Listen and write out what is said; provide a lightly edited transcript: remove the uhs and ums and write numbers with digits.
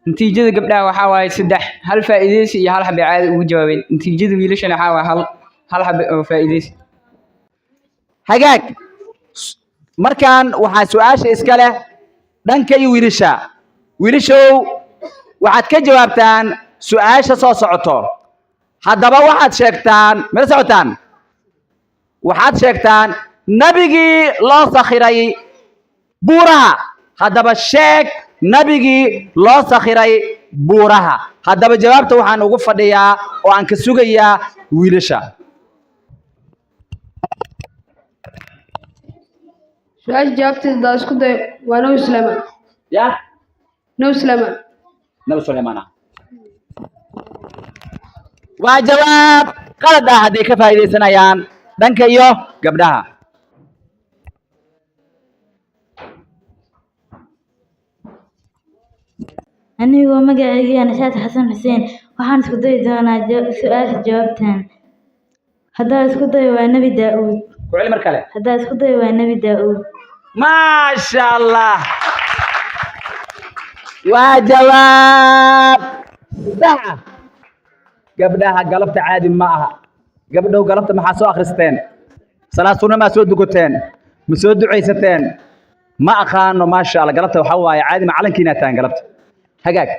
نتيجة قبلها وحاول سدح هل فائدة يا هل حب عاد وجوابين نتيجة ويلش أنا حاول هل حب فائدة hagaag markaan waxaa su-aasha iska leh dhanka iyo wiilashow waxaad ka jawaabtaan su-aasha soo socoto haddaba waxaad sheegtaan mala socotaan waxaad sheegtaan nabigii loo sakhiray buuraha haddaba sheeg nabigii loo sakhiray buuraha haddaba jawaabta waxaan ugu fadhiyaa oo aan ka sugayaa wiilasha سؤال جابت دا اسكو دا وانو سليمان يا نو سليمان نبي سليمان waa jawaab qalad ah hadday ka faa'iidaysanayaan dhanka iyo gabdhaha anigoo magacayga Nashaad Xasan Xuseen waxaan isku dayi doonaa su'aasha jawaabtan haddaan isku dayo waa Nabi Daa'uud ku celi mar kale haddaan isku dayo waa Nabi Daa'uud maasha Allah waa jawaab sax ah gabdhaha galabta caadi ma aha gabdhow galabta maxaa soo akhristeen salaad sunna ma soo dukateen ma soo ducaysateen ma aqaano maasha Allah galabta waxa waaye caadi macalinkiina taan galabta hagaag